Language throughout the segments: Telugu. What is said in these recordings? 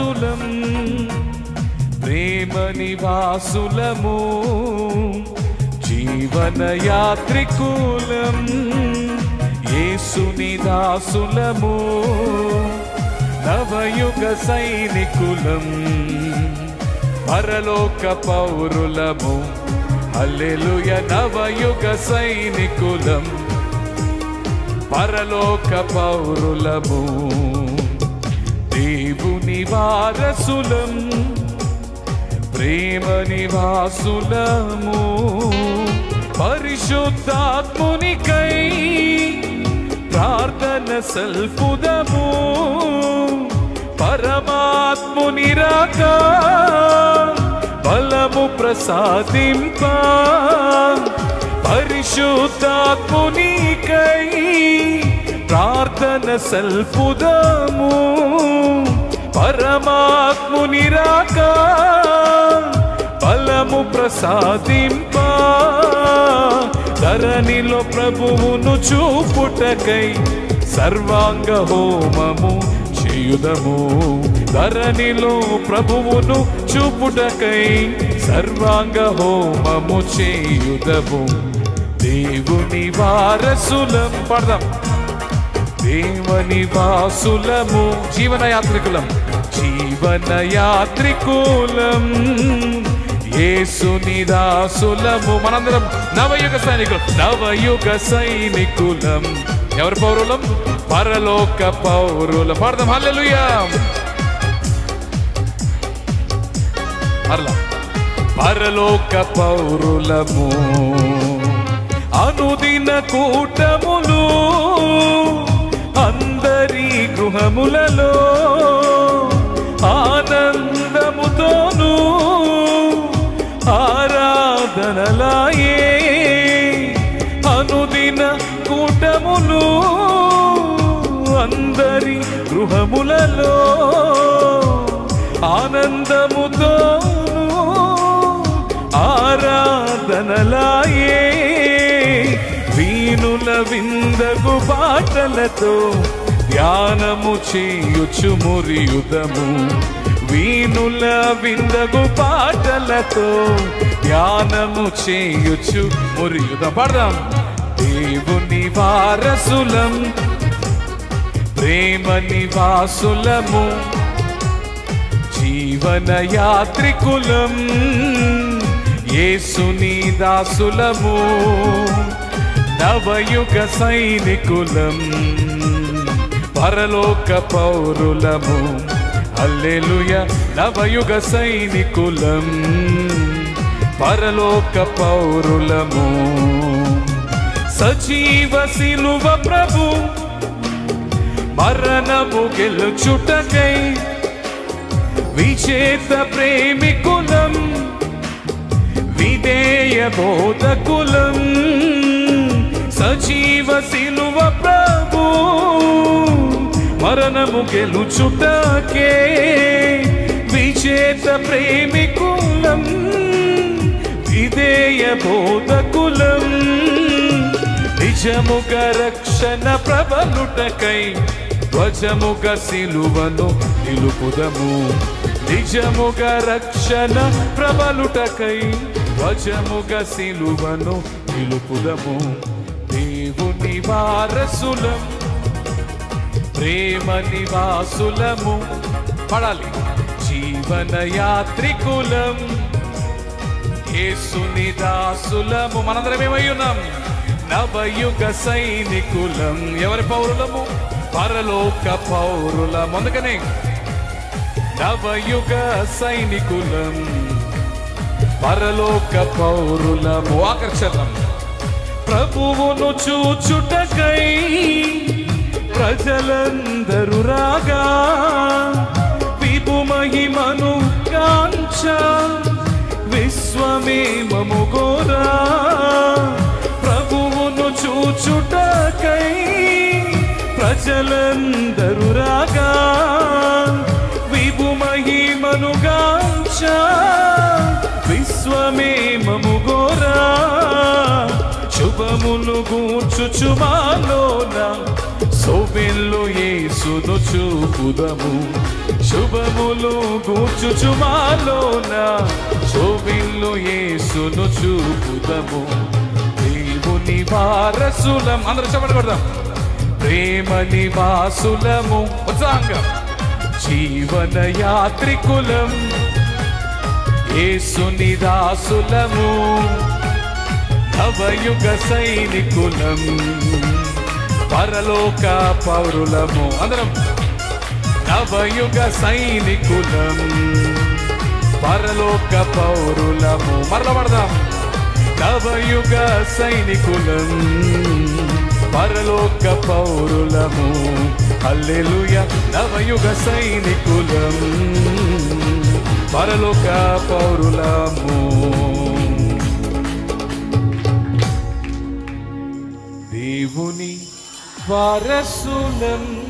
వారసులం ప్రేమ నివాసులము జీవన యాత్రికులం యేసుని దాసులము నవయుగ సైనికులం పరలోక పౌరులము హల్లెలూయా నవయుగ సైనికులం పరలోక పౌరులము దేవుని వారసులం ప్రేమ నివాసులము పరిశుద్ధాత్మునికై ప్రార్థన సల్పుదము పరమాత్ముని రాక బలము ప్రసాదింప పరిశుద్ధాత్మునికై ప్రార్థన సల్పుదము పరమాత్ముని రాక బలము ప్రసాదింప ధరణిలో ప్రభువును చూపుటకై సర్వాంగ హోమము చేయుదము ధరణిలో ప్రభువును చూపుటకై సర్వాంగ హోమము చేయుదము దేవుని వారసులం పడదాం దేవుని వాసులము జీవన యాత్రికులం జీవన యాత్రికులం యేసుని దాసులము మనందరం నవయుగ సైనికులం ఎవరి పౌరులం పరలోక పౌరులం పాడదాం హల్లెలూయా పరలోక పౌరులము అనుదిన కూటములు అందరి గృహములలో ఆనందముతోను ఆరాధనలాయే అనుదిన కూటములు అందరి గృహములలో ఆనందముతోను ఆరాధనలాయే వీణుల విందగు పాటలతో ధ్యానము చేయుచు మురియుదము వీణుల విందగు పాటలతో ధ్యానము చేయుచు మురియుదం పడదాం దేవుని వారసులం ప్రేమ నివాసులము జీవన యాత్రికులం యేసుని దాసులము నవయుగ సైనికులం పరలోక పౌరులము హల్లెలూయా నవయుగ సైనికులం పరలోక పౌరులము సజీవ సిలువ ప్రభు మరణము గెలుచుటకై విజేత ప్రేమికులం విధేయ బోధకులం సజీవ సిలువ ప్రభు మరణము గెలుచుటకే విజేత ప్రేమికులం విధేయ బోధకులం నిజముగ రక్షణ ప్రబలుటకై ధ్వజముగ సిలువను నిలుపుదము నిజముగ రక్షణ ప్రబలుటకై ధ్వజముగ సిలువను నిలుపుదము దేవుని వారసులం ప్రేమ నివాసులము పడాలి జీవన యాత్రికులం యేసుని దాసులము మనందరం ఏమై ఉన్నాం నవయుగ సైనికులం ఎవరి పౌరులము పరలోక పౌరులం అందుకనే నవయుగ సైనికులం పరలోక పౌరులము ఆకర్షణం ప్రభువును చూచుటకై ప్రజలందరూ రాగా విభు మహిమను కాంచ విశ్వమే మముగోరా ప్రభువును చూచుటకై ప్రజలందరూ రాగా విభు మహిమను కాంచ విశ్వమే మముగోరా శుభములు గూర్చుచు మాలోన సోబెల్లో యేసును చూపుదము శుభములు గూర్చుచు మాలోన శోభిల్లు యేసును చూపుదము. దేవుని వారసులం, అందరూ చెప్పండి కొడదాం. ప్రేమ నివాసులము, ఉత్సాహంగా. జీవన యాత్రికులం, యేసుని దాసులము, నవయుగ సైనికులం, పరలోక పౌరులము. అందరం నవయుగ సైనికులం, పరలోక పౌరులము. మరల పడదాం. నవయుగ సైనికులం, పరలోక పౌరులము. హల్లెలూయా. నవయుగ సైనికులం, పరలోక పౌరులము. దేవుని వారసులం,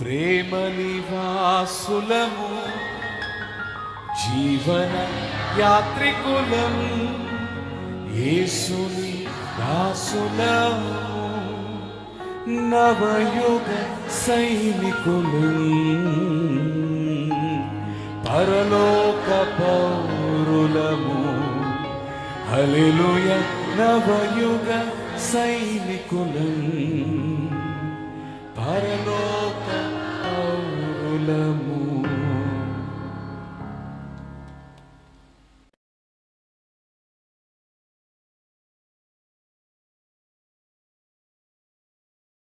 ప్రేమ నివాసులము, జీవన యాత్రికులం, యేసుని దాసులము, నవయుగ సైనికులం, పరలోక పౌరులము. హల్లెలూయా. నవయుగ సైనికులం, పరలోక పౌరులము.